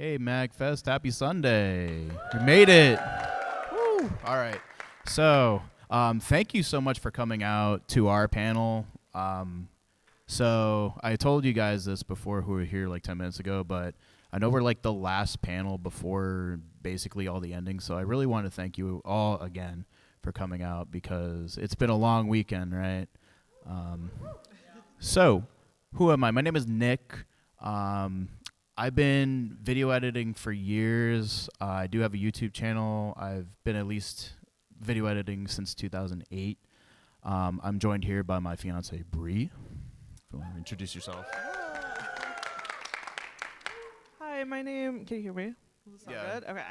Hey, MAGFest, happy Sunday. We made it. Woo. All right. So, thank you so much for coming out to our panel. So, I told you guys this before who were here like 10 minutes ago, but I know we're like the last panel before basically all the endings. So, I really want to thank you all again for coming out because it's been a long weekend, right? So, who am I? My name is Nick. I've been video editing for years. I do have a YouTube channel. I've been at least video editing since 2008. I'm joined here by my fiance, Bree. If you want to introduce yourself. Hi, my name. Can you hear me? Does that sound good? Okay.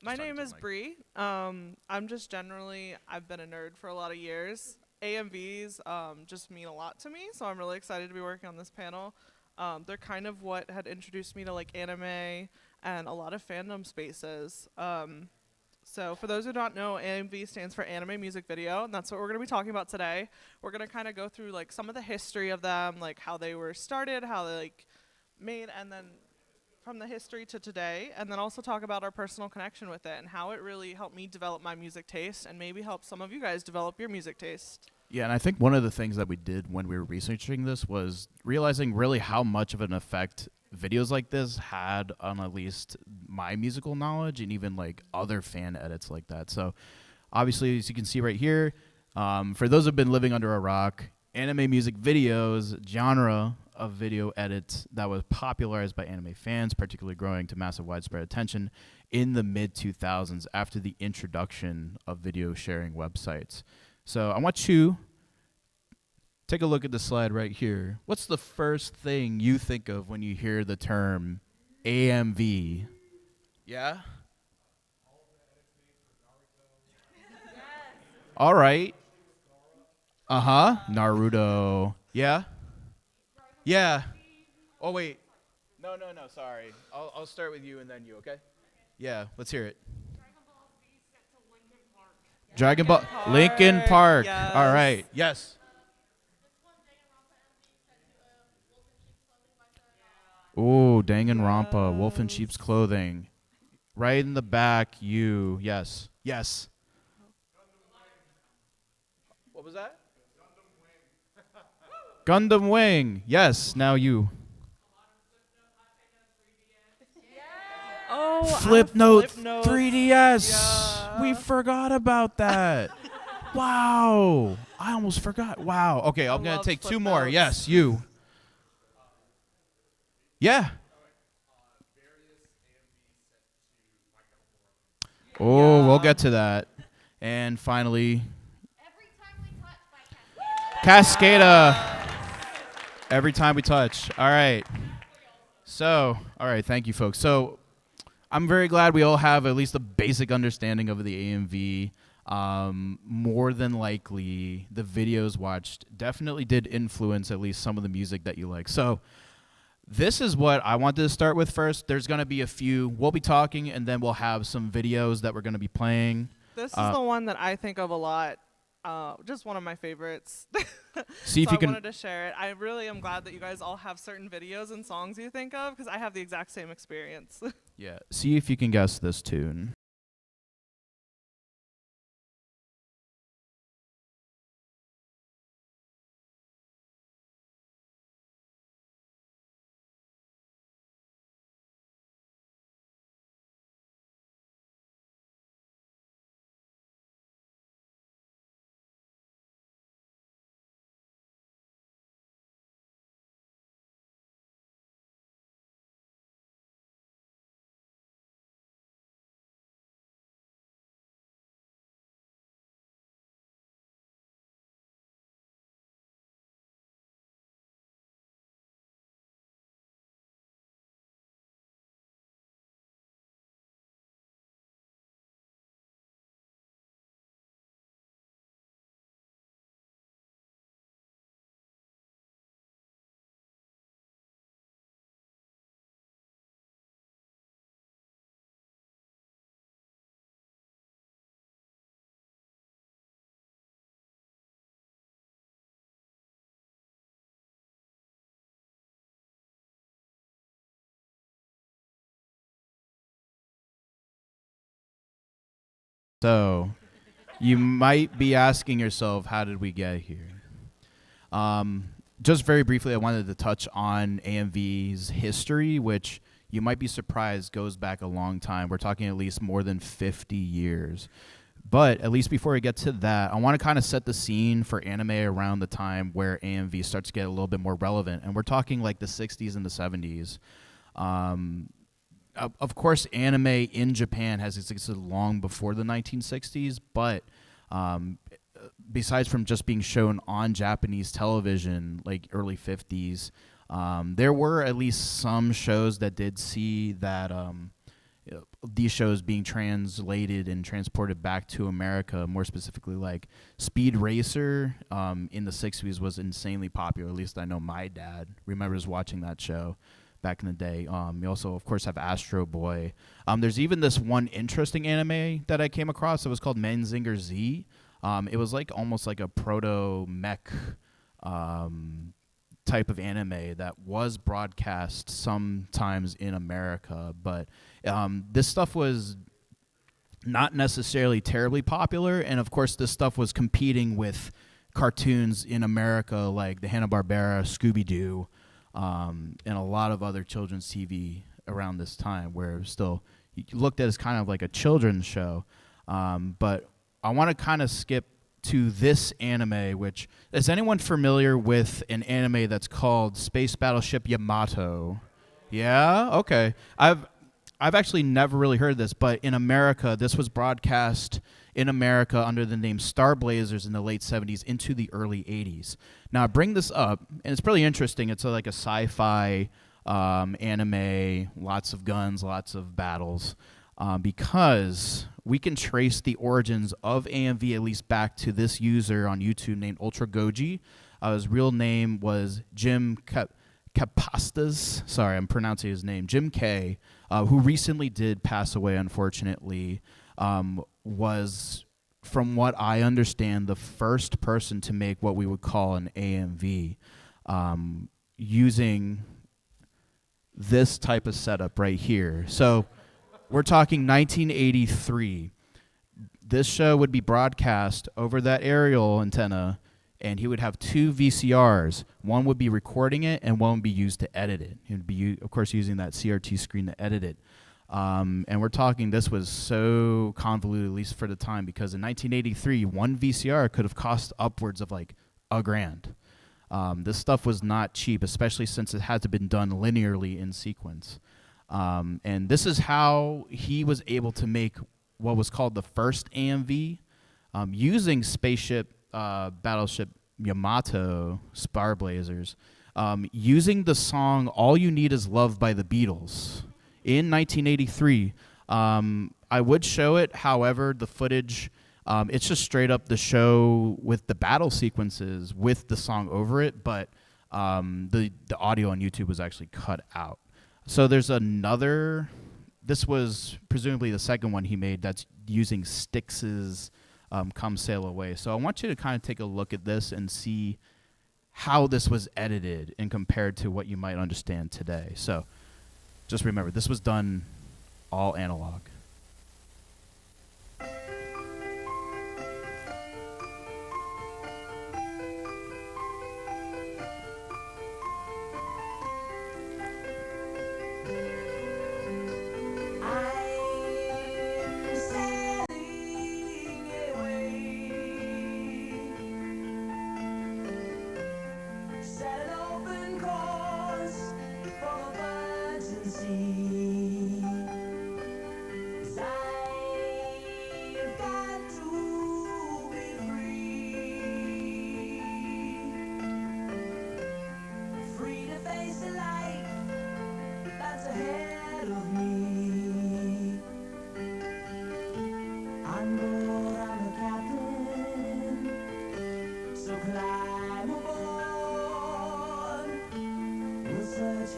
My name is Bree. I'm just generally, I've been a nerd for a lot of years. AMVs just mean a lot to me, so I'm really excited to be working on this panel. They're kind of what had introduced me to like anime and a lot of fandom spaces. So for those who don't know, AMV stands for Anime Music Video, and that's what we're going to be talking about today. We're going to kind of go through like some of the history of them, like how they were started, how they like made, and then from the history to today, and then also talk about our personal connection with it and how it really helped me develop my music taste and maybe help some of you guys develop your music taste. Yeah, and I think one of the things that we did when we were researching this was realizing really how much of an effect videos like this had on at least my musical knowledge and even like other fan edits like that. So obviously, as you can see right here, for those who've been living under a rock, anime music videos, genre of video edits that was popularized by anime fans, particularly growing to massive widespread attention in the mid-2000s after the introduction of video sharing websites. So I want you take a look at the slide right here. What's the first thing you think of when you hear the term AMV? Yeah? All right. Uh-huh. Naruto. Yeah? Yeah. Oh, wait. No, sorry. I'll start with you and then you, okay? Yeah, let's hear it. Dragon Ball. Lincoln Park. Yes. All right. Yes. Ooh, Danganronpa, Wolf in Sheep's Clothing. Right in the back, you. Yes. Yes. What was that? Gundam Wing. Yes, now you. Oh, Flip Note Flip Note. 3DS. Yeah. We forgot about that. Wow. I almost forgot. Wow. Okay, I'm going to love take Flip two more. Notes. Yes, you. Yeah. Oh, we'll get to that. And finally, Cascada. Every time we touch. All right. So, all right, thank you, folks. So, I'm very glad we all have at least a basic understanding of the AMV. More than likely, the videos watched definitely did influence at least some of the music that you like. So, this is what I wanted to start with first. There's going to be a few. We'll be talking, and then we'll have some videos that we're going to be playing. This is the one that I think of a lot. Just one of my favorites. See if so you I can. wanted to share it. I really am glad that you guys all have certain videos and songs you think of because I have the exact same experience. Yeah. See if you can guess this tune. So you might be asking yourself, how did we get here? Just very briefly, I wanted to touch on AMV's history, which you might be surprised goes back a long time. We're talking at least more than 50 years. But at least before we get to that, I want to kind of set the scene for anime around the time where AMV starts to get a little bit more relevant. And we're talking like the 60s and the 70s. Of course, anime in Japan has existed long before the 1960s, but besides from just being shown on Japanese television, like early 50s, there were at least some shows that did see that these shows being translated and transported back to America, more specifically like Speed Racer in the 60s was insanely popular. At least I know my dad remembers watching that show back in the day. You also, of course, have Astro Boy. There's even this one interesting anime that I came across. It was called Menzinger Z. It was like almost like a proto-mech type of anime that was broadcast sometimes in America. But this stuff was not necessarily terribly popular. And, of course, this stuff was competing with cartoons in America like the Hanna-Barbera, Scooby-Doo, and a lot of other children's TV around this time where it was still looked at as kind of like a children's show. But I want to kind of skip to this anime, which is anyone familiar with an anime that's called Space Battleship Yamato? Yeah? Okay. I've actually never really heard of this, but in America, this was broadcast in America under the name Star Blazers in the late 70s into the early 80s. Now, I bring this up, and it's pretty interesting. It's like a sci-fi anime, lots of guns, lots of battles, because we can trace the origins of AMV at least back to this user on YouTube named Ultra Goji. His real name was Jim Kapastas. Sorry, I'm pronouncing his name. Jim K., who recently did pass away, unfortunately, was, from what I understand, the first person to make what we would call an AMV using this type of setup right here. So we're talking 1983. This show would be broadcast over that aerial antenna, and he would have two VCRs. One would be recording it, and one would be used to edit it. He would be, of course, using that CRT screen to edit it. And we're talking, this was so convoluted, at least for the time, because in 1983, one VCR could have cost upwards of like $1,000. This stuff was not cheap, especially since it had to been done linearly in sequence. And this is how he was able to make what was called the first AMV, using Battleship Yamato, Star Blazers, using the song All You Need Is Love by the Beatles in 1983. I would show it, however, the footage, it's just straight up the show with the battle sequences with the song over it, but the audio on YouTube was actually cut out. So there's another, this was presumably the second one he made that's using Styx's Come Sail Away. So I want you to kind of take a look at this and see how this was edited and compared to what you might understand today. So just remember, this was done all analog.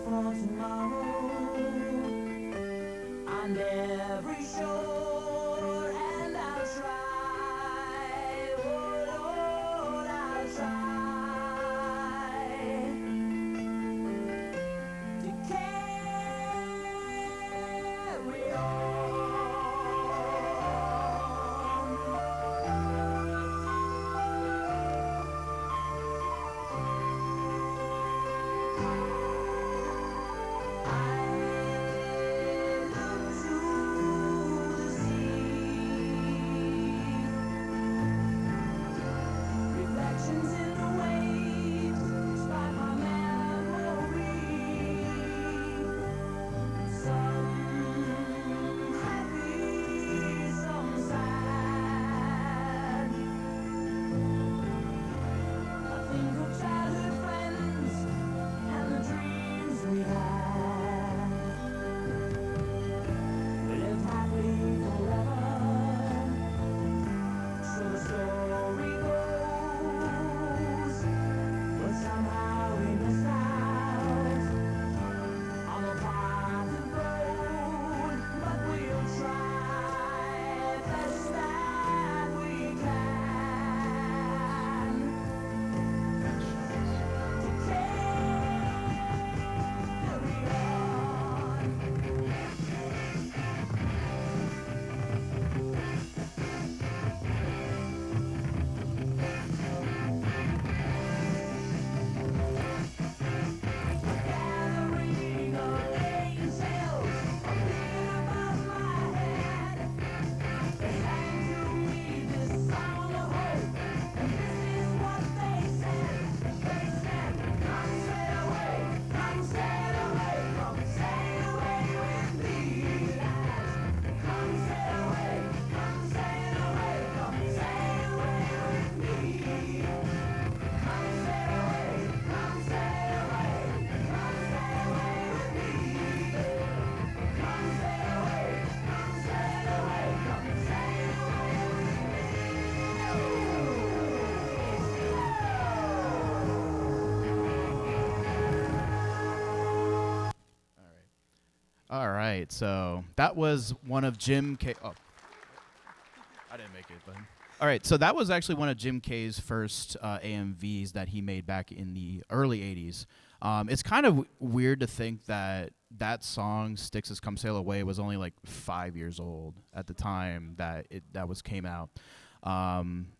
For tomorrow. All right, so that was one of Jim K. Oh, I didn't make it, but all right. So that was actually one of Jim K's first AMVs that he made back in the early '80s. It's kind of weird to think that that song "Sticks Has Come Sail Away" was only like 5 years old at the time that that was came out.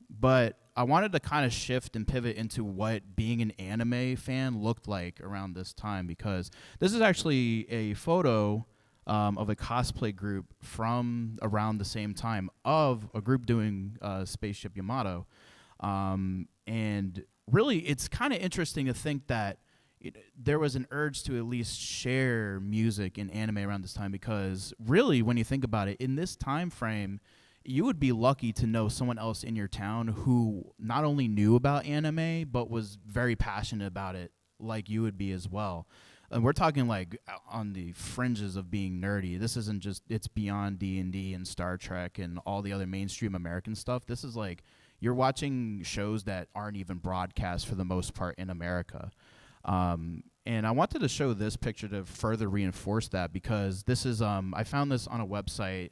But I wanted to kind of shift and pivot into what being an anime fan looked like around this time, because this is actually a photo of a cosplay group from around the same time of a group doing Spaceship Yamato. And really, it's kind of interesting to think that there was an urge to at least share music and anime around this time, because really, when you think about it, in this time frame, you would be lucky to know someone else in your town who not only knew about anime but was very passionate about it, like you would be as well. And we're talking like on the fringes of being nerdy. This isn't just, it's beyond D&D and Star Trek and all the other mainstream American stuff. This is like you're watching shows that aren't even broadcast for the most part in America. And I wanted to show this picture to further reinforce that, because this is I found this on a website.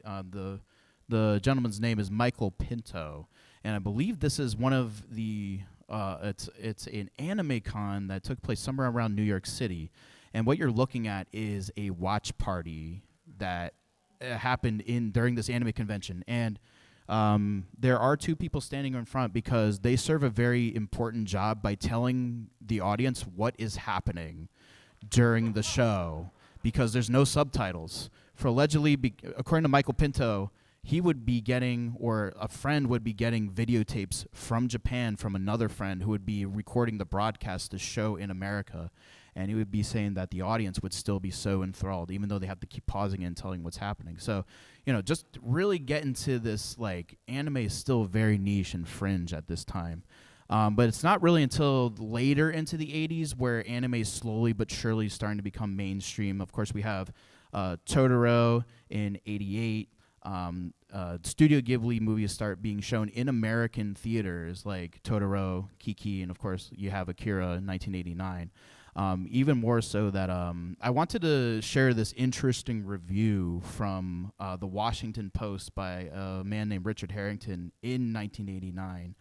The gentleman's name is Michael Pinto, and I believe this is one of the it's an anime con that took place somewhere around New York City. And what you're looking at is a watch party that happened during this anime convention. And there are two people standing in front because they serve a very important job by telling the audience what is happening during the show, because there's no subtitles. For allegedly, according to Michael Pinto, he would be getting, or a friend would be getting, videotapes from Japan from another friend who would be recording the broadcast, the show in America. And he would be saying that the audience would still be so enthralled, even though they have to keep pausing and telling what's happening. So, just really get into this, like, anime is still very niche and fringe at this time. But it's not really until later into the 80s where anime is slowly but surely starting to become mainstream. Of course, we have Totoro in '88. Studio Ghibli movies start being shown in American theaters, like Totoro, Kiki, and of course you have Akira in 1989. Even more so that I wanted to share this interesting review from the Washington Post by a man named Richard Harrington in 1989,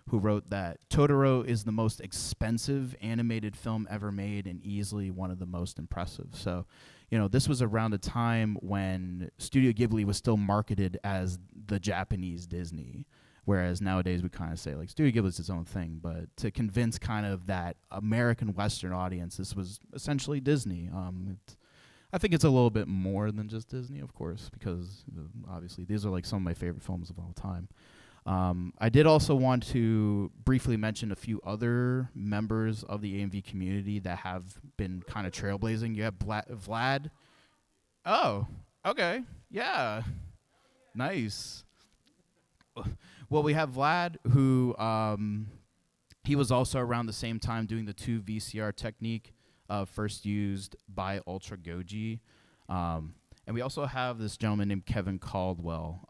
who wrote that Totoro is the most expensive animated film ever made and easily one of the most impressive. So, this was around a time when Studio Ghibli was still marketed as the Japanese Disney, whereas nowadays we kind of say, like, Studio Ghibli is its own thing. But to convince kind of that American Western audience, this was essentially Disney. I think it's a little bit more than just Disney, of course, because obviously these are like some of my favorite films of all time. I did also want to briefly mention a few other members of the AMV community that have been kind of trailblazing. You have Vlad. Oh, okay. Yeah. Nice. Well, we have Vlad, who he was also around the same time doing the 2 VCR technique, first used by Ultra Goji. And we also have this gentleman named Kevin Caldwell,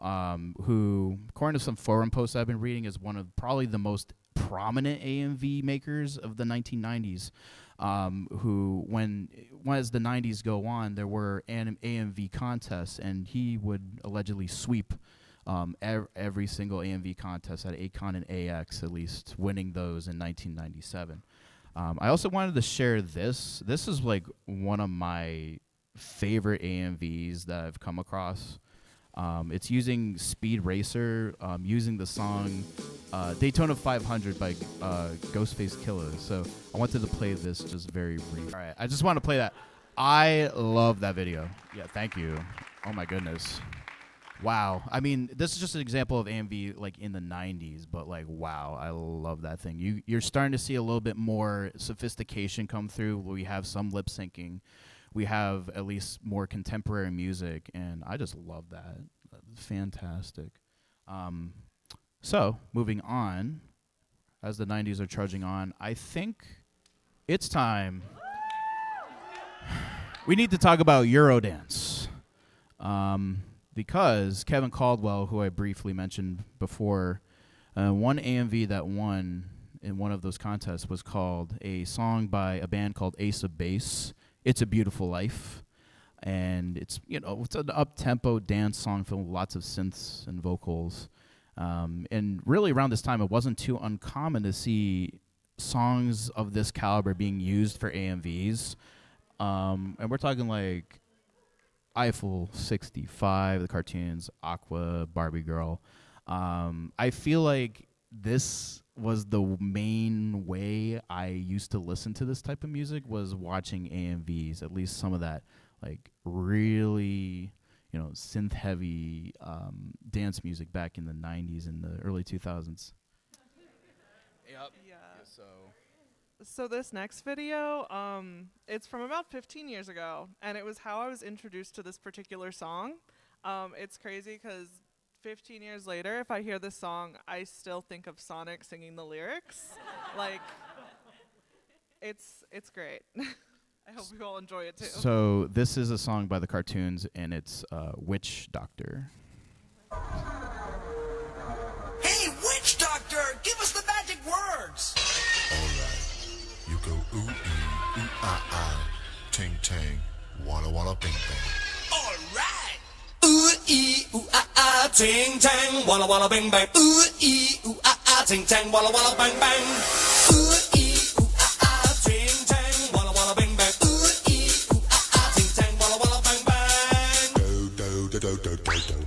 who, according to some forum posts I've been reading, is one of probably the most prominent AMV makers of the 1990s, who, as the 90s go on, there were AMV contests, and he would allegedly sweep every single AMV contest at ACON and AX, at least, winning those in 1997. I also wanted to share this. This is like one of my favorite AMVs that I've come across. It's using Speed Racer, using the song Daytona 500 by Ghostface Killah. So I wanted to play this just very brief. All right, I just want to play that. I love that video. Yeah, thank you. Oh my goodness. Wow. I mean, this is just an example of AMV like in the 90s, but like, wow, I love that thing. You're starting to see a little bit more sophistication come through. We have some lip syncing. We have at least more contemporary music, and I just love that. That's fantastic. So, moving on, as the 90s are trudging on, I think it's time. We need to talk about Eurodance. Because Kevin Caldwell, who I briefly mentioned before, one AMV that won in one of those contests was called a song by a band called Ace of Base, It's a Beautiful Life. And and it's it's an up-tempo dance song filled with lots of synths and vocals. And really around this time, it wasn't too uncommon to see songs of this caliber being used for AMVs. And we're talking like Eiffel 65, the cartoons, Aqua, Barbie Girl. I feel like this was the main way I used to listen to this type of music, was watching AMVs, at least some of that like really synth heavy dance music back in the 90s and the early 2000s. Yep. Yeah. So this next video, it's from about 15 years ago, and it was how I was introduced to this particular song. It's crazy because 15 years later, if I hear this song, I still think of Sonic singing the lyrics. Like, it's great. I hope you all enjoy it too. So this is a song by the cartoons, and it's Witch Doctor. Hey, Witch Doctor, give us the magic words. All right, you go ooh ee ooh ah ah, ting tang, walla walla bing bang. All right. Ooh ee ooh ah ah, ting tang, walla walla bing bang. Ooh ee ooh ah ah, ting tang, walla walla bang bang. Ooh ee ooh ah ah, ting tang, walla walla bing bang. Ooh ee ooh ah ah, ting tang, walla walla bang bang. Do do do do do do do.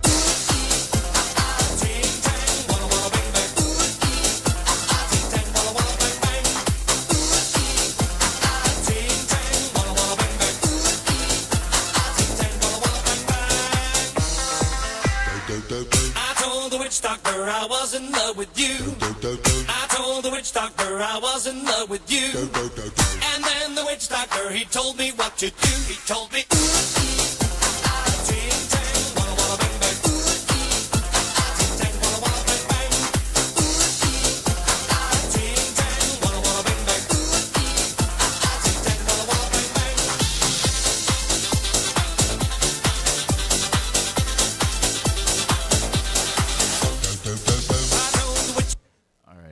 Doctor, I was in love with you. I told the witch doctor I was in love with you. And then the witch doctor, he told me what to do. He told me,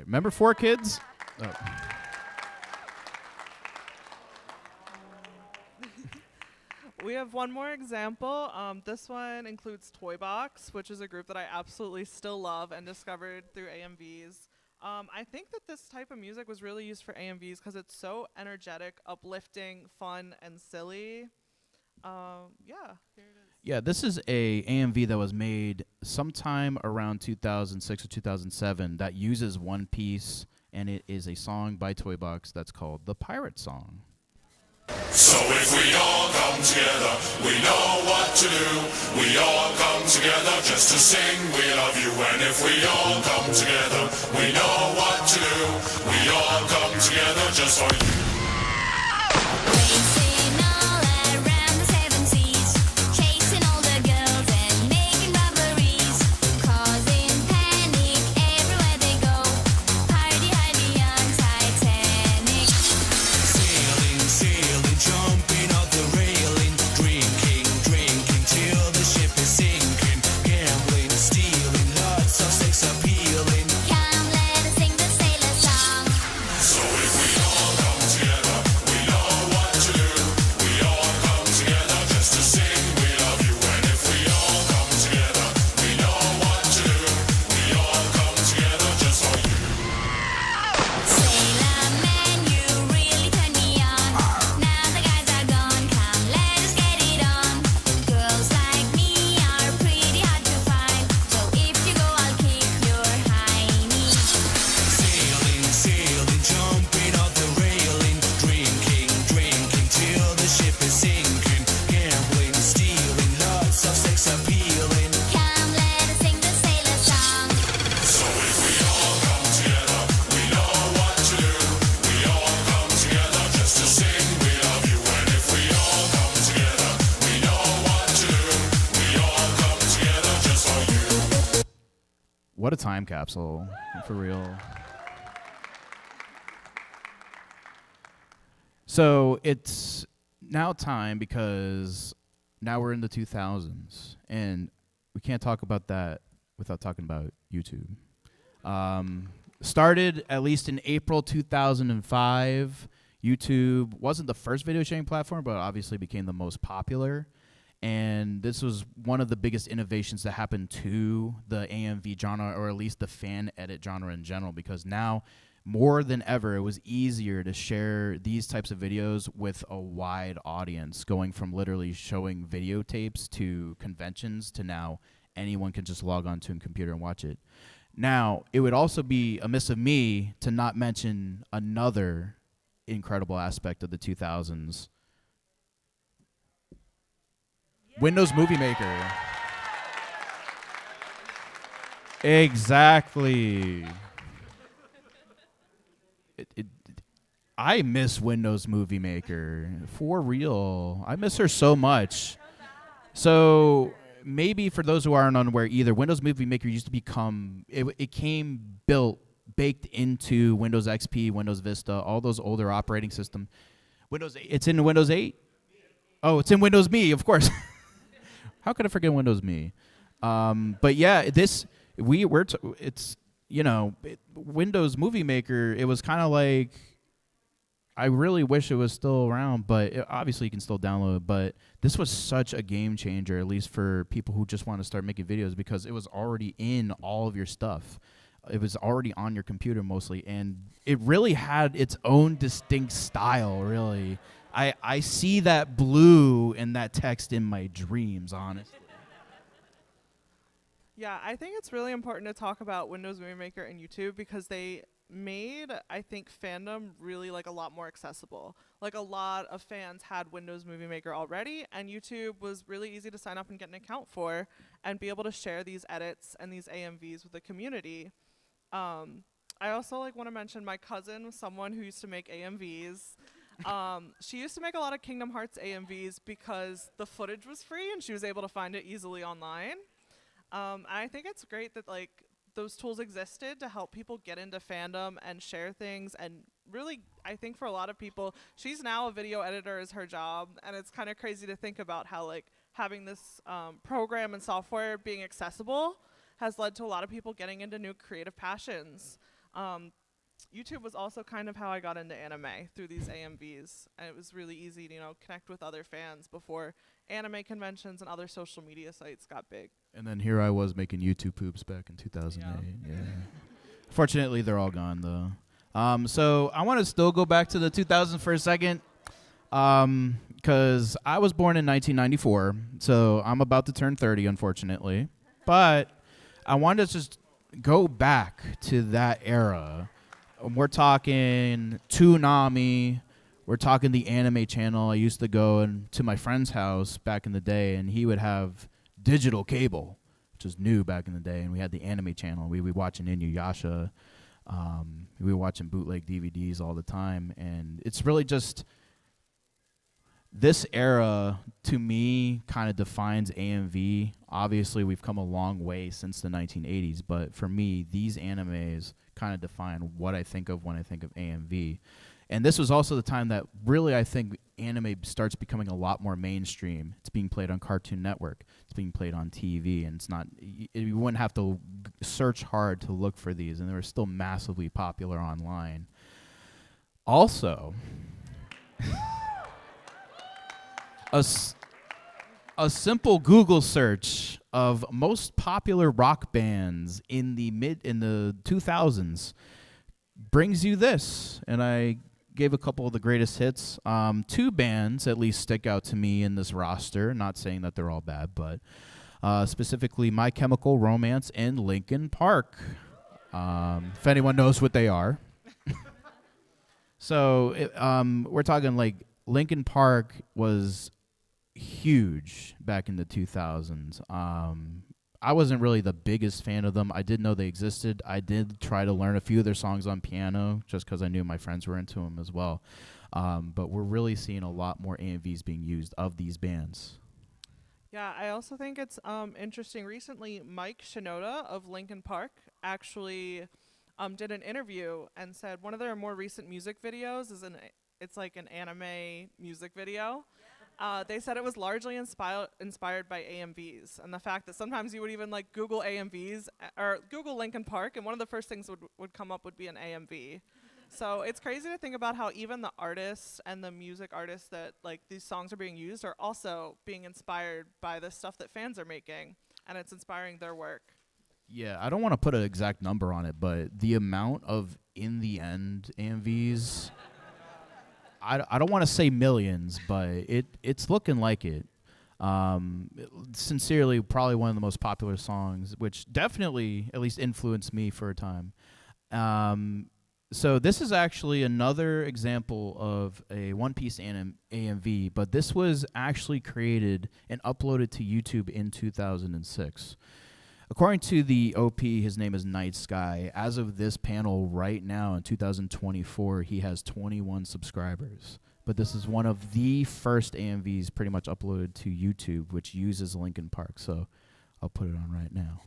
Remember 4Kids? Oh. We have one more example. This one includes Toy Box, which is a group that I absolutely still love and discovered through AMVs. I think that this type of music was really used for AMVs because it's so energetic, uplifting, fun, and silly. Yeah, here it is. Yeah, this is a AMV that was made sometime around 2006 or 2007 that uses one piece, and it is a song by Toy Box that's called The Pirate Song. So if we all come together, we know what to do. We all come together just to sing We Love You. And if we all come together, we know what to do. We all come together just for you. What a time capsule, for real. So it's now time, because now we're in the 2000s, and we can't talk about that without talking about YouTube. Started at least in April 2005. YouTube wasn't the first video sharing platform, but obviously became the most popular. And this was one of the biggest innovations that happened to the AMV genre, or at least the fan edit genre in general, because now more than ever, it was easier to share these types of videos with a wide audience, going from literally showing videotapes to conventions to now anyone can just log on to a computer and watch it. Now, it would also be amiss of me to not mention another incredible aspect of the 2000s. Windows Movie Maker. Exactly. I miss Windows Movie Maker. For real. I miss her so much. So maybe for those who aren't unaware either, Windows Movie Maker used to become, it came baked into Windows XP, Windows Vista, all those older operating systems. Windows 8, it's in Windows 8? Oh, it's in Windows Me, of course. How could I forget Windows Me? But yeah, Windows Movie Maker, it was kind of like, I really wish it was still around, but obviously you can still download it. But this was such a game changer, at least for people who just want to start making videos, because it was already in all of your stuff. It was already on your computer mostly, and it really had its own distinct style, really. I see that blue and that text in my dreams, honestly. Yeah, I think it's really important to talk about Windows Movie Maker and YouTube because they made, I think, fandom really like a lot more accessible. Like a lot of fans had Windows Movie Maker already, and YouTube was really easy to sign up and get an account for and be able to share these edits and these AMVs with the community. I also want to mention my cousin was someone who used to make AMVs. She used to make a lot of Kingdom Hearts AMVs because the footage was free and she was able to find it easily online. I think it's great that those tools existed to help people get into fandom and share things. And really, I think for a lot of people, she's now a video editor as her job. And it's kind of crazy to think about how having this program and software being accessible has led to a lot of people getting into new creative passions. YouTube was also kind of how I got into anime through these AMVs. And it was really easy to connect with other fans before anime conventions and other social media sites got big. And then here I was making YouTube poops back in 2008. Yeah. Fortunately, they're all gone, though. So I want to still go back to the 2000s for a second, because I was born in 1994, so I'm about to turn 30, unfortunately. But I wanted to just go back to that era. We're talking Toonami. We're talking the anime channel. I used to go to my friend's house back in the day, and he would have digital cable, which was new back in the day, and we had the anime channel. We were watching Inuyasha. We were watching bootleg DVDs all the time, and it's really just this era, to me, kind of defines AMV. Obviously, we've come a long way since the 1980s, but for me, these animes kind of define what I think of when I think of AMV. And this was also the time that really I think anime starts becoming a lot more mainstream. It's being played on Cartoon Network. It's being played on TV, and it's not. You wouldn't have to search hard to look for these, and they were still massively popular online. Also, a simple Google search of most popular rock bands in the 2000s brings you this, and I gave a couple of the greatest hits. Two bands at least stick out to me in this roster. Not saying that they're all bad, but specifically My Chemical Romance and Linkin Park. If anyone knows what they are. So we're talking Linkin Park was huge back in the 2000s. I wasn't really the biggest fan of them. I did know they existed. I did try to learn a few of their songs on piano just because I knew my friends were into them as well. But we're really seeing a lot more AMVs being used of these bands. Yeah, I also think it's interesting. Recently, Mike Shinoda of Linkin Park actually did an interview and said one of their more recent music videos it's like an anime music video. They said it was largely inspired by AMVs, and the fact that sometimes you would even Google AMVs or Google Linkin Park, and one of the first things would come up would be an AMV. So it's crazy to think about how even the artists and the music artists that like these songs are being used are also being inspired by the stuff that fans are making, and it's inspiring their work. Yeah, I don't want to put an exact number on it, but the amount of in the end AMVs, I don't want to say millions, but it's looking like it. Sincerely, probably one of the most popular songs, which definitely at least influenced me for a time. So this is actually another example of a one-piece AMV, but this was actually created and uploaded to YouTube in 2006. According to the OP, his name is Night Sky. As of this panel right now in 2024, he has 21 subscribers. But this is one of the first AMVs pretty much uploaded to YouTube, which uses Linkin Park. So I'll put it on right now.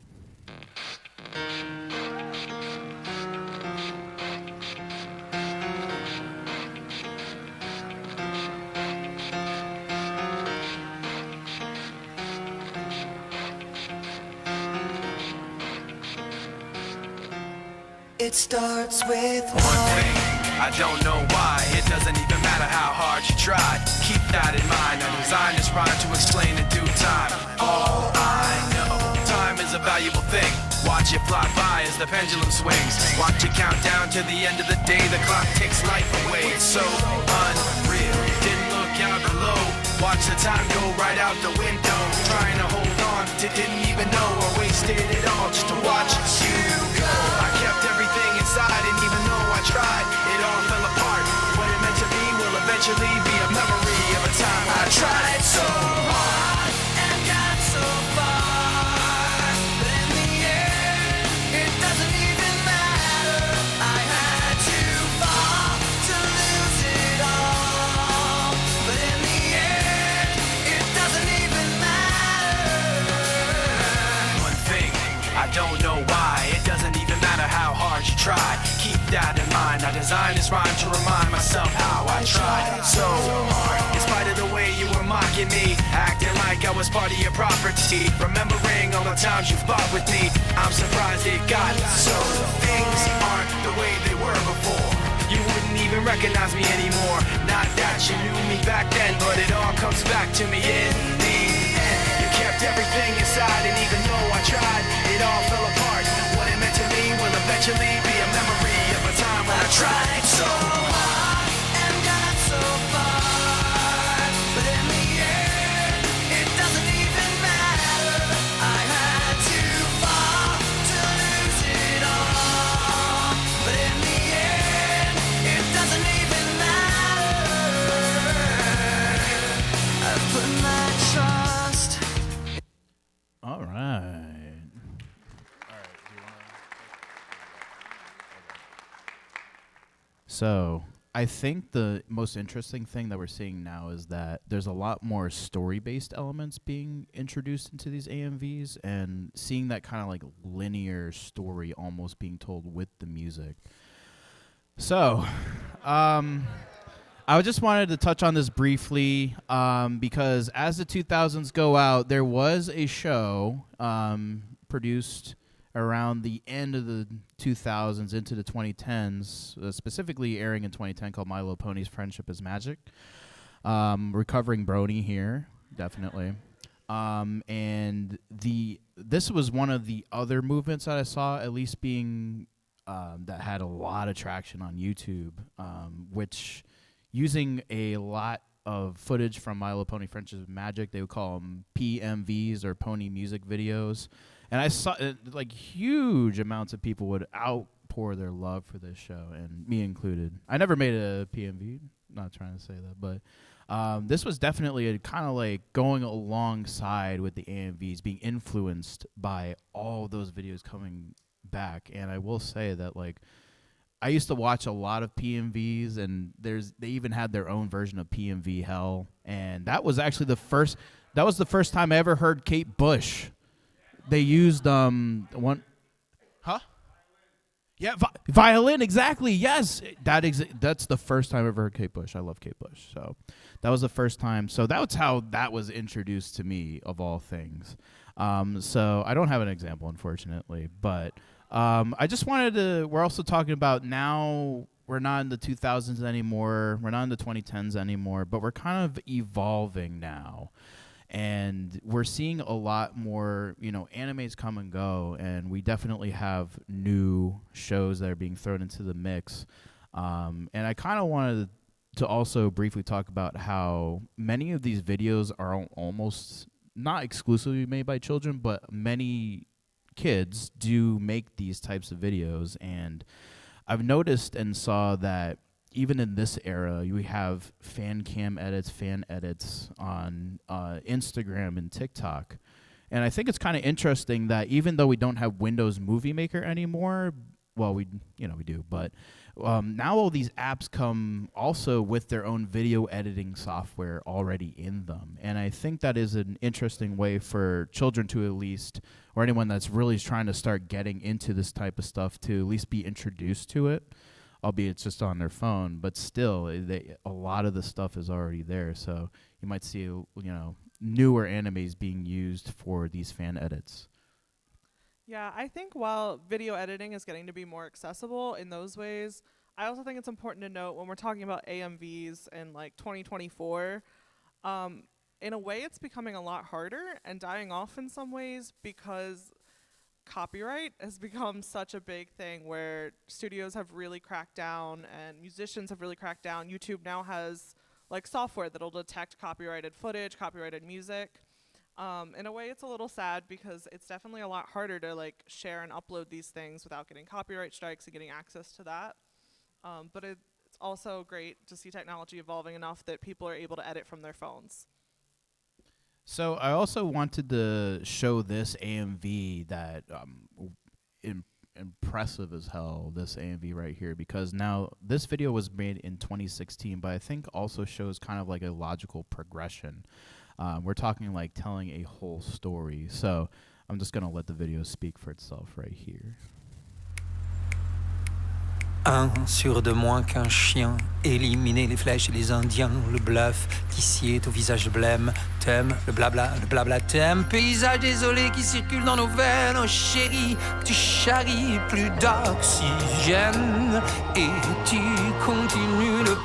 It starts with one thing. I don't know why. It doesn't even matter how hard you try. Keep that in mind. I designed this rhyme to explain in due time. All I know, time is a valuable thing. Watch it fly by as the pendulum swings. Watch it count down to the end of the day. The clock takes life away. It's so unreal. Didn't look out below. Watch the time go right out the window. Trying to hold on to didn't even know I wasted it all just to watch you go. I kept everything inside, and even though I tried, it all fell apart. What it meant to be will eventually be a memory of a time I tried so hard and got so far, but in the end, it doesn't even matter. I had to fall to lose it all, but in the end, it doesn't even matter. One thing, I don't know why, it doesn't even matter how hard you try. Keep that in mind. I designed this rhyme to remind myself how I tried so hard. In spite of the way you were mocking me, acting like I was part of your property, remembering all the times you fought with me, I'm surprised it got so. Things aren't the way they were before. You wouldn't even recognize me anymore. Not that you knew me back then, but it all comes back to me in the end. You kept everything inside, and even though I tried, it all fell apart. What it meant to me will eventually be a memory of a time when I tried so hard and got so far, but in the end, it doesn't even matter. I had to fall to lose it all, but in the end, it doesn't even matter. I've put my trust. All right. So I think the most interesting thing that we're seeing now is that there's a lot more story-based elements being introduced into these AMVs, and seeing that kind of like linear story almost being told with the music. So, I just wanted to touch on this briefly because as the 2000s go out, there was a show produced around the end of the 2000s into the 2010s, specifically airing in 2010, called My Little Pony's Friendship is Magic. Recovering Brony here, definitely. And this was one of the other movements that I saw, at least being that had a lot of traction on YouTube, which using a lot of footage from My Little Pony Friendship is Magic, they would call them PMVs or Pony Music Videos. And I saw like huge amounts of people would outpour their love for this show, and me included. I never made a PMV, not trying to say that, but this was definitely a kind of like going alongside with the AMVs, being influenced by all those videos coming back. And I will say that like I used to watch a lot of PMVs, and they even had their own version of PMV Hell, and that was actually the first time I ever heard Kate Bush. They used one, huh? Yeah, violin, exactly. Yes, that's the first time I ever heard Kate Bush. I love Kate Bush, so that was the first time. So that was how that was introduced to me, of all things. So I don't have an example, unfortunately, but I just wanted to. We're also talking about now we're not in the 2000s anymore. We're not in the 2010s anymore, but we're kind of evolving now. And we're seeing a lot more, animes come and go, and we definitely have new shows that are being thrown into the mix. And I kind of wanted to also briefly talk about how many of these videos are almost not exclusively made by children, but many kids do make these types of videos. And I've noticed and saw that even in this era, we have fan edits on Instagram and TikTok. And I think it's kind of interesting that even though we don't have Windows Movie Maker anymore, well, we do, but now all these apps come also with their own video editing software already in them. And I think that is an interesting way for children to at least, or anyone that's really trying to start getting into this type of stuff, to at least be introduced to it, albeit it's just on their phone. But still, a lot of the stuff is already there. So you might see, newer animes being used for these fan edits. Yeah, I think while video editing is getting to be more accessible in those ways, I also think it's important to note when we're talking about AMVs in like 2024, in a way it's becoming a lot harder and dying off in some ways because copyright has become such a big thing where studios have really cracked down and musicians have really cracked down. YouTube now has like software that'll detect copyrighted footage, copyrighted music. In a way, it's a little sad because it's definitely a lot harder to like share and upload these things without getting copyright strikes and getting access to that. But it's also great to see technology evolving enough that people are able to edit from their phones. So I also wanted to show this AMV that impressive as hell, this AMV right here, because now this video was made in 2016, but I think also shows kind of like a logical progression. We're talking like telling a whole story. So I'm just going to let the video speak for itself right here. Un sur deux moins qu'un chien, éliminer les flèches et les indiens, le bluff qui est au visage blême, thème, le blabla thème, paysage désolé qui circule dans nos veines, oh chérie, tu charries plus d'oxygène et tu continues le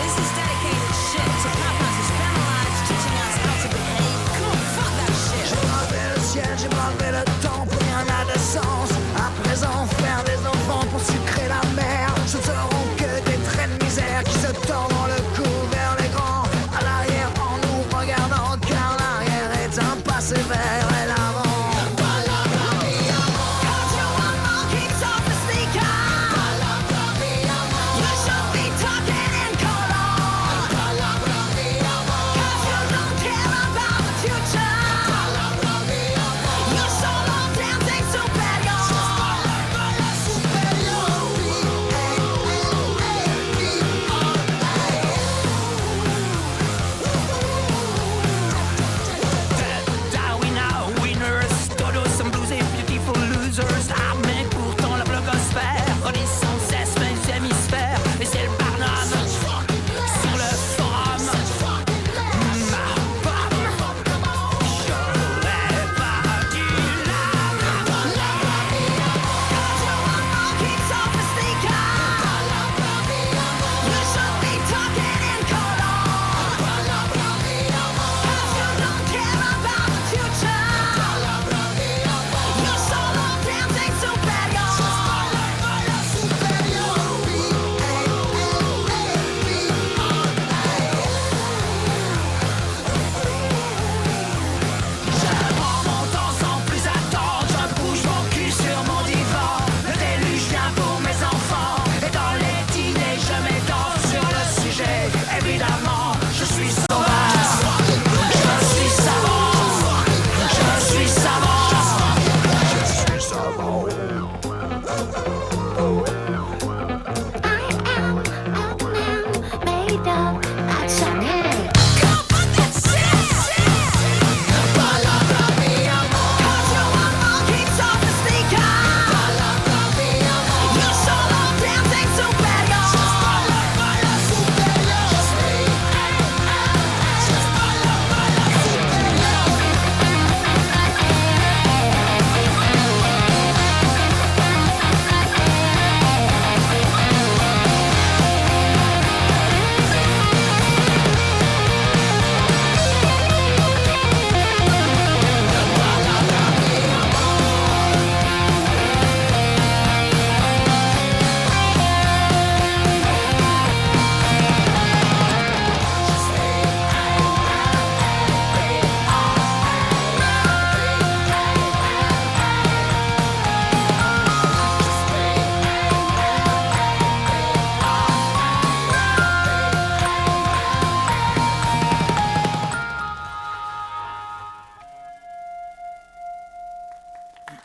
This is dedicated shit to Papas who spend their lives teaching us how to behave. Come on, fuck that shit. J'ai bravé le ciel, j'ai bravé le temps, plus rien n'a de sens. À présent, faire des enfants pour sucrer la mer. Ce seront que des traits de misère qui se tordent dans le cou vers les grands. À l'arrière, en nous regardant, car l'arrière est un passé vers l'avant. Cause you want more kicks off the sneaker.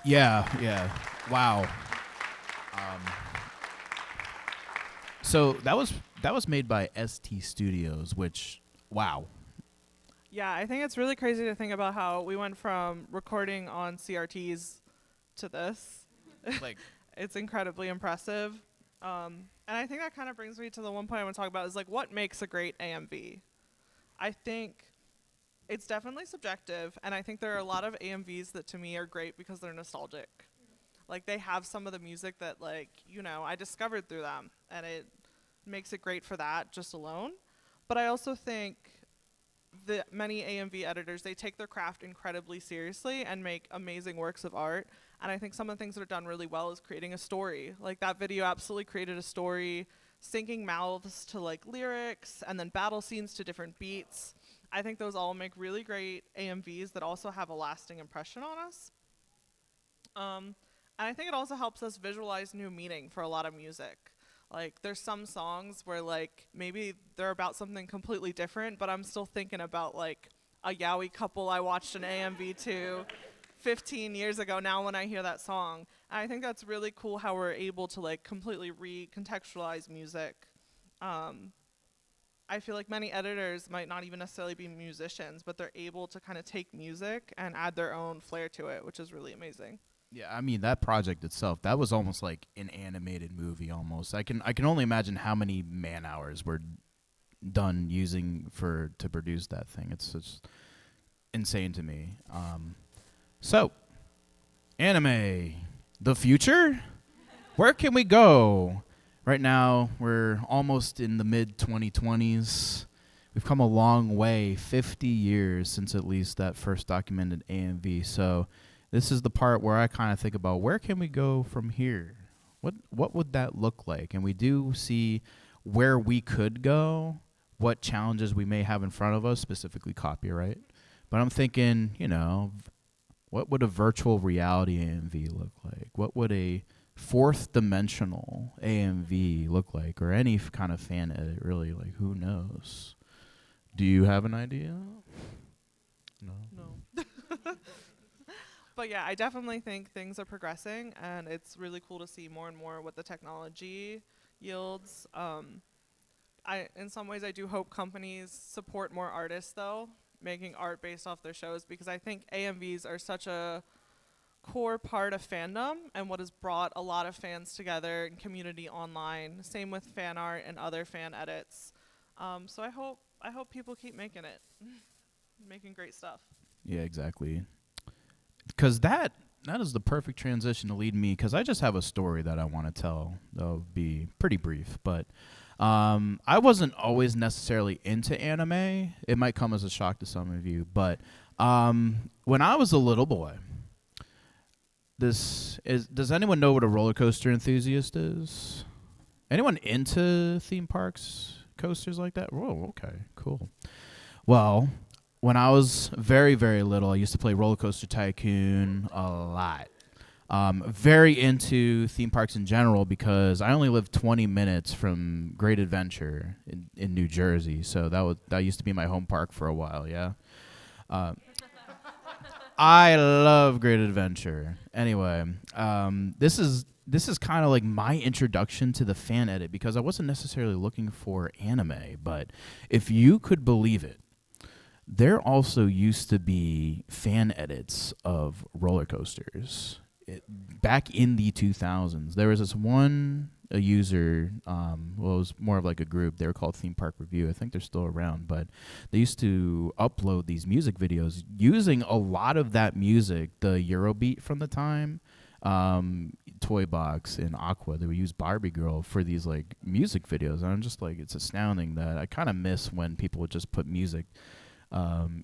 Yeah. Wow. So that was made by ST Studios, which wow. Yeah, I think it's really crazy to think about how we went from recording on CRTs to this. Like It's incredibly impressive. And I think that kind of brings me to the one point I want to talk about is like what makes a great AMV. I think it's definitely subjective, and I think there are a lot of AMVs that to me are great because they're nostalgic. Like they have some of the music that like, you know, I discovered through them, and it makes it great for that just alone. But I also think that many AMV editors, they take their craft incredibly seriously and make amazing works of art. And I think some of the things that are done really well is creating a story. Like that video absolutely created a story, syncing mouths to like lyrics and then battle scenes to different beats. I think those all make really great AMVs that also have a lasting impression on us. And I think it also helps us visualize new meaning for a lot of music. Like there's some songs where like maybe they're about something completely different, but I'm still thinking about like a yaoi couple I watched an AMV to 15 years ago now when I hear that song. And I think that's really cool how we're able to like completely recontextualize music. I feel like many editors might not even necessarily be musicians, but they're able to kind of take music and add their own flair to it, which is really amazing. yeah, I mean that project itself, that was almost like an animated movie almost. I can only imagine how many man hours were done using to produce that thing. It's just insane to me. So, anime, the future? Where can we go? Right now, we're almost in the mid-2020s. We've come a long way, 50 years since at least that first documented AMV. So this is the part where I kind of think about where can we go from here? What would that look like? And we do see where we could go, what challenges we may have in front of us, specifically copyright. But I'm thinking, you know, what would a virtual reality AMV look like? What would a fourth dimensional AMV look like? Or any kind of fan edit, really? Like, who knows? Do you have an idea? No. But yeah, I definitely think things are progressing, and it's really cool to see more and more what the technology yields. In some ways, I do hope companies support more artists, though, making art based off their shows, because I think AMVs are such a core part of fandom and what has brought a lot of fans together and community online. Same with fan art and other fan edits. So I hope people keep making it, making great stuff. Yeah, exactly. Because that is the perfect transition to lead me, because I just have a story that I want to tell. That'll be pretty brief, but I wasn't always necessarily into anime. It might come as a shock to some of you, but when I was a little boy, does anyone know what a roller coaster enthusiast is? Anyone into theme parks, coasters like that? Whoa, okay, cool. Well, when I was very, very little, I used to play Roller Coaster Tycoon a lot. Very into theme parks in general because I only lived 20 minutes from Great Adventure in New Jersey, so that used to be my home park for a while. Yeah, I love Great Adventure. Anyway, this is kind of like my introduction to the fan edit, because I wasn't necessarily looking for anime, but if you could believe it, there also used to be fan edits of roller coasters. Back in the 2000s, there was this a user, it was more of like a group. They were called Theme Park Review. I think they're still around, but they used to upload these music videos using a lot of that music, the Eurobeat from the time, Toy Box and Aqua. They would use Barbie Girl for these like music videos. And I'm just like, it's astounding that I kind of miss when people would just put music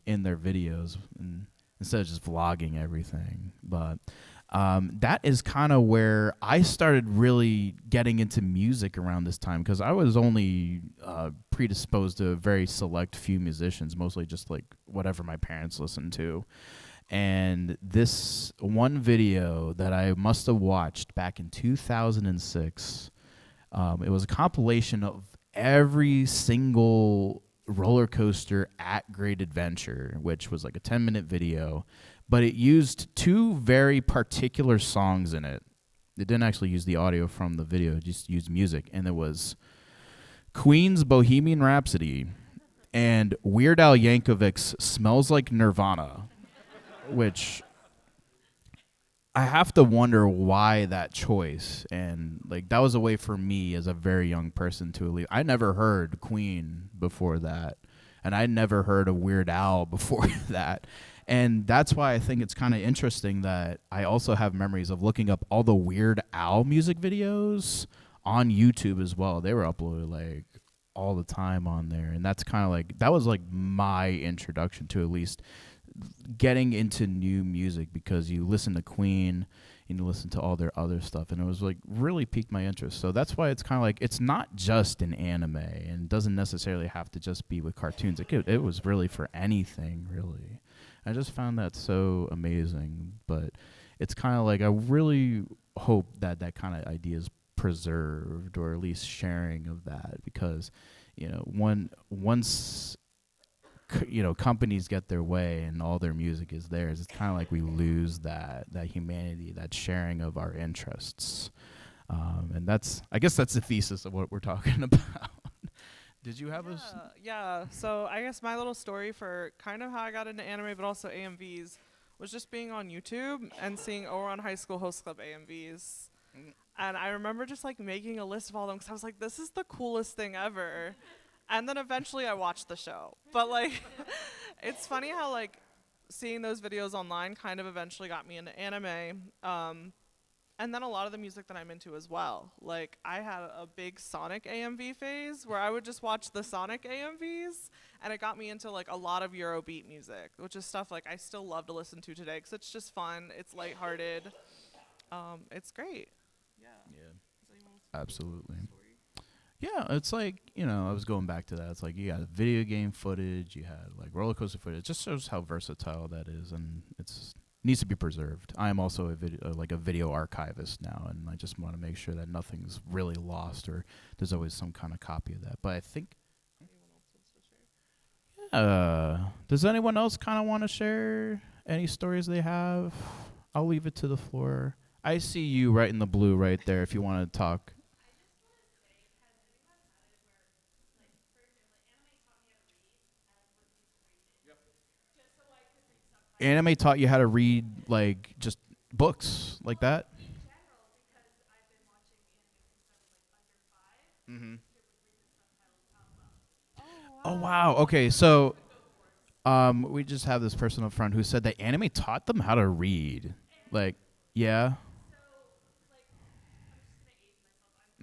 in their videos instead of just vlogging everything. But that is kind of where I started really getting into music around this time, because I was only predisposed to a very select few musicians, mostly just like whatever my parents listened to. And this one video that I must have watched back in 2006, it was a compilation of every single Roller Coaster at Great Adventure, which was like a 10-minute video, but it used two very particular songs in it. It didn't actually use the audio from the video, it just used music, and it was Queen's Bohemian Rhapsody and Weird Al Yankovic's Smells Like Nirvana, which I have to wonder why that choice. And like that was a way for me as a very young person to leave. I never heard Queen before that, and I never heard of Weird Al before that. And that's why I think it's kind of interesting that I also have memories of looking up all the Weird Al music videos on YouTube as well. They were uploaded like all the time on there, and that's kind of like that was like my introduction to at least getting into new music, because you listen to Queen and you listen to all their other stuff, and it was like really piqued my interest. So that's why it's kind of like it's not just an anime, and doesn't necessarily have to just be with cartoons. It was really for anything, really. I just found that so amazing. But it's kind of like I really hope that that kind of idea is preserved, or at least sharing of that, because once companies get their way and all their music is theirs, it's kind of like we lose that humanity, that sharing of our interests. And I guess that's the thesis of what we're talking about. Did you have Yeah, so I guess my little story for kind of how I got into anime, but also AMVs, was just being on YouTube and seeing Ouran High School Host Club AMVs. And I remember just like making a list of all of them, because I was like, this is the coolest thing ever. And then eventually I watched the show. But like, it's funny how like seeing those videos online kind of eventually got me into anime. And then a lot of the music that I'm into as well. Like I had a big Sonic AMV phase where I would just watch the Sonic AMVs, and it got me into like a lot of Eurobeat music, which is stuff like I still love to listen to today because it's just fun. It's lighthearted. It's great. Yeah. Absolutely. Yeah, it's like, I was going back to that. It's like you got video game footage, you had like roller coaster footage. It just shows how versatile that is, and it's needs to be preserved. I am also a video archivist now, and I just want to make sure that nothing's really lost, or there's always some kind of copy of that. But I think does anyone else kind of want to share any stories they have? I'll leave it to the floor. I see you right in the blue right there if you want to talk. Anime taught you how to read, like, just books like that? Mm-hmm. Oh, wow. Okay, so we just have this person up front who said that anime taught them how to read. Like, yeah.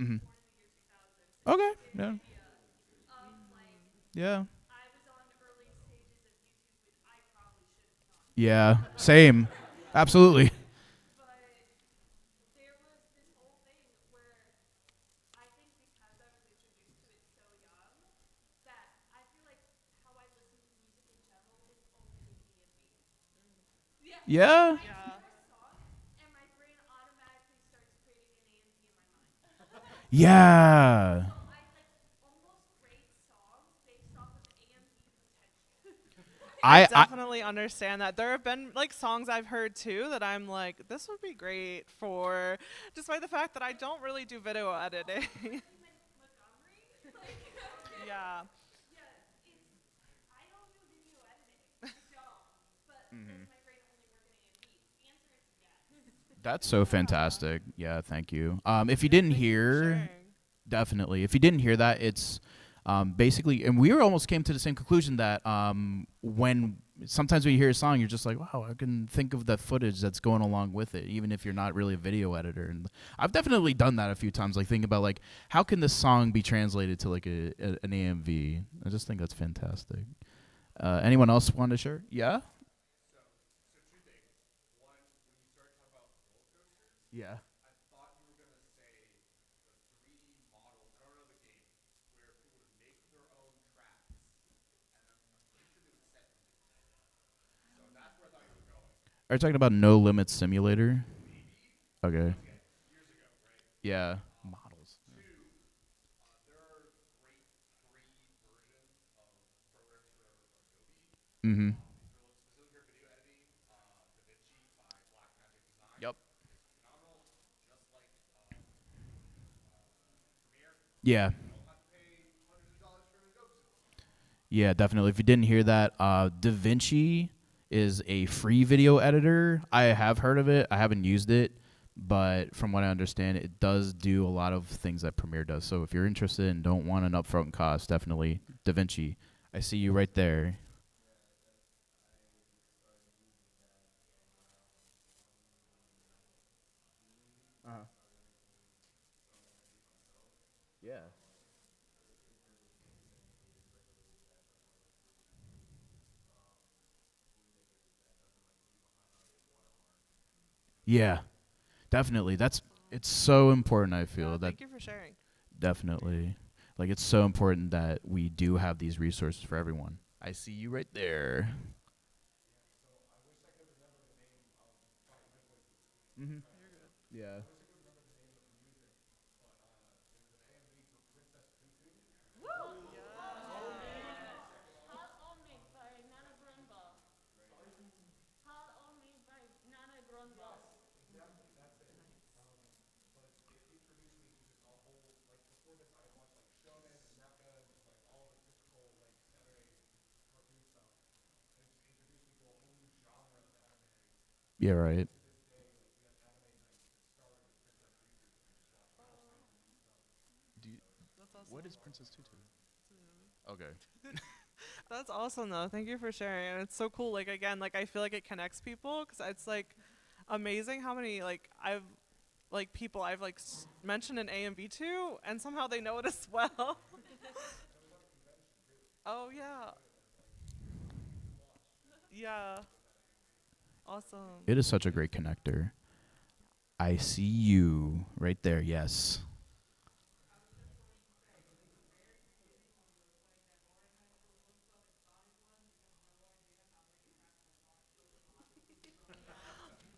Mm-hmm. Okay, yeah. Yeah. Yeah, same. Absolutely. Yeah. Yeah. I definitely understand that. There have been like songs I've heard too that I'm like, this would be great for, despite the fact that I don't really do video editing. Yeah. That's so fantastic. Yeah, thank you. If you didn't hear, definitely. If you didn't hear that, it's basically, and we almost came to the same conclusion that when sometimes when you hear a song, you're just like, wow, I can think of the footage that's going along with it, even if you're not really a video editor. And I've definitely done that a few times, like thinking about like how can this song be translated to like an AMV. I just think that's fantastic. Anyone else want to share? Yeah. Yeah. Are you talking about No Limits Simulator? Okay. Yeah. Models. Mm-hmm. Yep. Yeah. Yeah, definitely. If you didn't hear that, DaVinci is a free video editor. I have heard of it. I haven't used it, but from what I understand, it does do a lot of things that Premiere does. So if you're interested and don't want an upfront cost, definitely DaVinci. I see you right there. Yeah. Yeah, definitely. It's so important. I feel Yeah, that thank you for sharing. definitely, like it's so important that we do have these resources for everyone. I see you right there. Mm-hmm. Yeah. Yeah, right. Do you, That's awesome. what is Princess Tutu? Okay. That's awesome though. Thank you for sharing. And it's so cool. Like again, like I feel like it connects people because it's like amazing how many like I've like people I've like mentioned an AMV to, and somehow they know it as well. Oh yeah, yeah, awesome. It is such a great connector. I see you right there. Yes.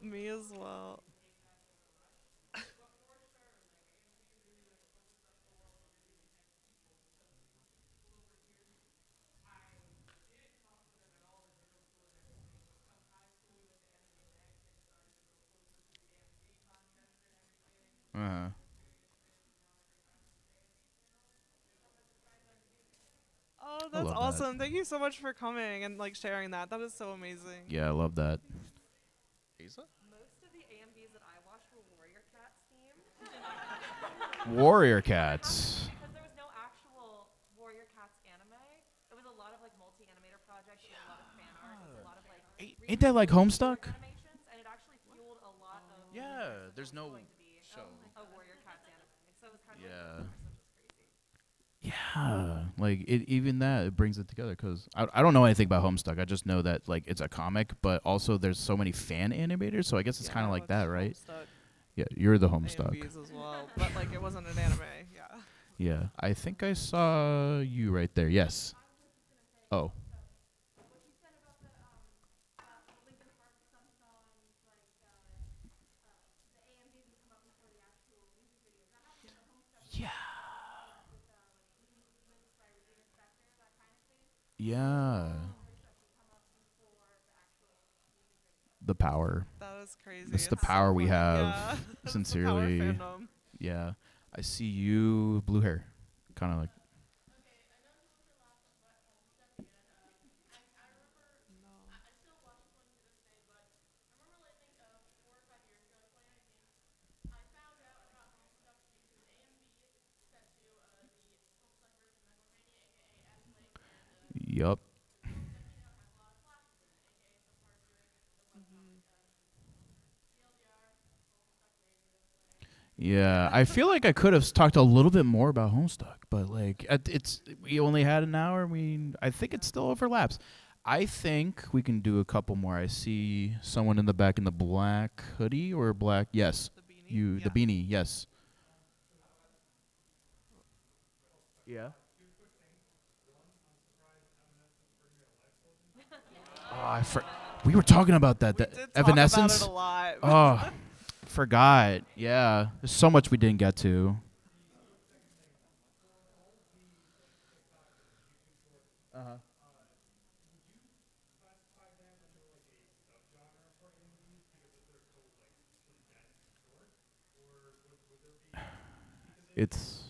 Me as well. Uh-huh. Oh, I that's love that. awesome. Thank you so much for coming and like sharing that. That is so amazing. Yeah, I love that. Asa? Most of the AMVs that I watched were Warrior Cats themed. Warrior Cats. Because there was no actual Warrior Cats anime. It was a lot of like multi-animator projects, a lot of fan art, it was a lot of like Ain't that like Homestuck? animations, and it actually fueled a lot of Yeah, there's no going to be show. a Warrior Cats anime. So it was kind of Yeah. like which is crazy. Yeah, like it. Even that it brings it together because I don't know anything about Homestuck. I just know that like it's a comic, but also there's so many fan animators. So I guess it's Yeah, kind I of like that, watched right? Homestuck Yeah, you're the Homestuck. AMVs as well, but like it wasn't an anime. Yeah. Yeah, I think I saw you right there. Yes. Oh. Yeah. Yeah. The power. That is crazy. That's the It's so power we funny. have. Yeah. It's the power of Sincerely. fandom. Yeah. I see you, blue hair. Kind of like. Yup. Yeah, I feel like I could have talked a little bit more about Homestuck, but like it's we only had an hour. I think it still overlaps. I think we can do a couple more. I see someone in the back in the black hoodie or black. Yes, The beanie? you Yeah. the beanie. Yes. Yeah. We were talking about that. We The did talk Evanescence. about it a lot. Oh, forgot. Yeah, there's so much we didn't get to. it's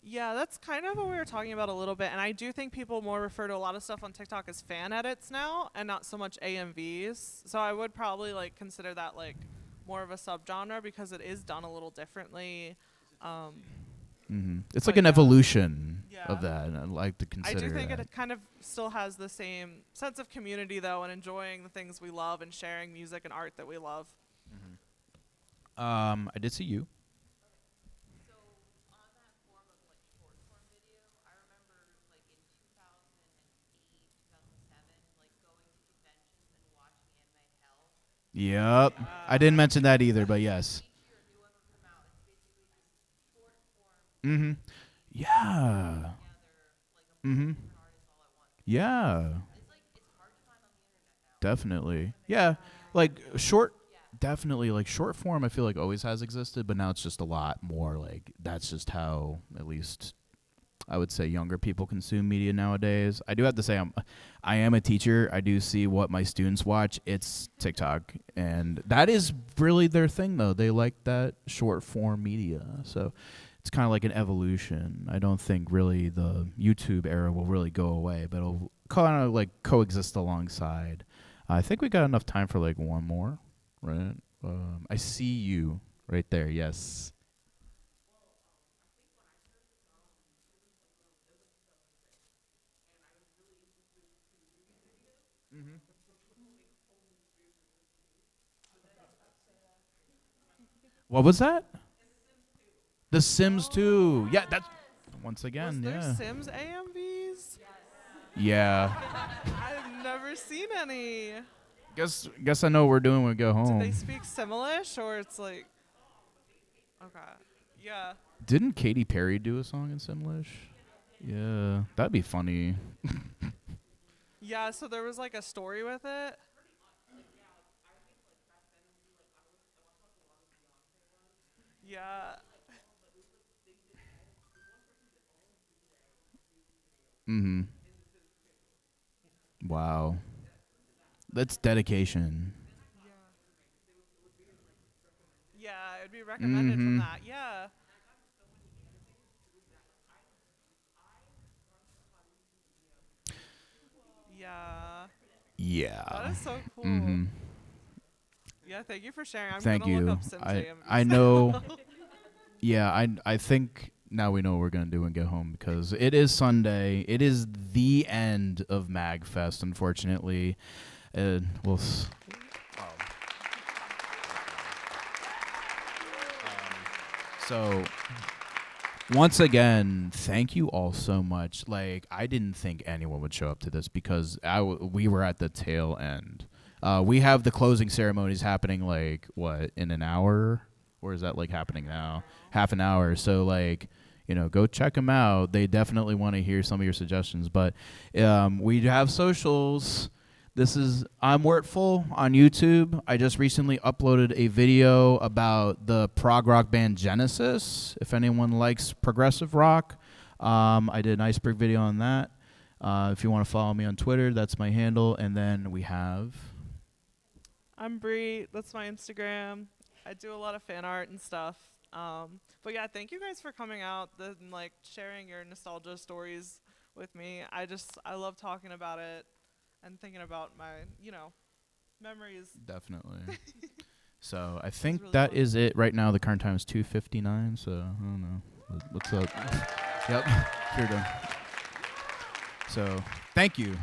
Yeah, that's kind of what we were talking about a little bit, and I do think people more refer to a lot of stuff on TikTok as fan edits now, and not so much AMVs. So I would probably like consider that like more of a subgenre because it is done a little differently. it's But like an yeah. evolution of Yeah. that, and I like to I consider do think that. it kind of still has the same sense of community though, and enjoying the things we love and sharing music and art that we love. I did see you. So on that form of like short form video, I remember like in 2008, 2007, like going to conventions and watching Anime Hell. Yep. I didn't mention that either, but yes. Each year, a new one would come out. It's basically just short form Mhm. Yeah. together, like a bunch Mhm. of different artists all at once. Yeah. It's like it's hard to find on the internet now. Definitely. Yeah. Like short definitely like short form I feel like always has existed, but now it's just a lot more like that's just how at least I would say younger people consume media nowadays. I do have to say I am a teacher. I do see what my students watch. It's TikTok, and that is really their thing though. They like that short form media. So it's kind of like an evolution. I don't think really the YouTube era will really go away, but it'll kind of like coexist alongside. I think we got enough time for like one more, right? I see you right there. Yes. What was that? The Sims 2. Yeah, that's once again. Was there Yeah. Sims AMVs? Yeah. I've never seen any. Guess I know what we're doing when we go Do home. they speak Simlish or it's like? Okay. Yeah. Didn't Katy Perry do a song in Simlish? Yeah, that'd be funny. Yeah. So there was like a story with it. Yeah. Mm-hmm. Wow. That's dedication. Yeah, it'd be recommended from Mhm. that. Yeah. Yeah. Yeah. That is so cool. Mm-hmm. Yeah, thank you for sharing. I'm Thank gonna look you. up Sims AMVs. I know. Yeah, I think now we know what we're gonna do and get home because it is Sunday. It is the end of MAGFest, unfortunately. We'll. So, once again, thank you all so much. Like, I didn't think anyone would show up to this because we were at the tail end. We have the closing ceremonies happening, like, what, in an hour? Or is that, like, happening now? Half an hour. So, like, go check them out. They definitely want to hear some of your suggestions. But we have socials. This is I'm Wurtful on YouTube. I just recently uploaded a video about the prog rock band Genesis. If anyone likes progressive rock, I did an iceberg video on that. If you want to follow me on Twitter, that's my handle. And then we have. I'm Bree. That's my Instagram. I do a lot of fan art and stuff. But yeah, thank you guys for coming out and like sharing your nostalgia stories with me. I love talking about it and thinking about my, memories. Definitely. So I think really that fun. is it right now. The current time is 2:59. So I don't know. What's up? Yep. Here we go. So thank you.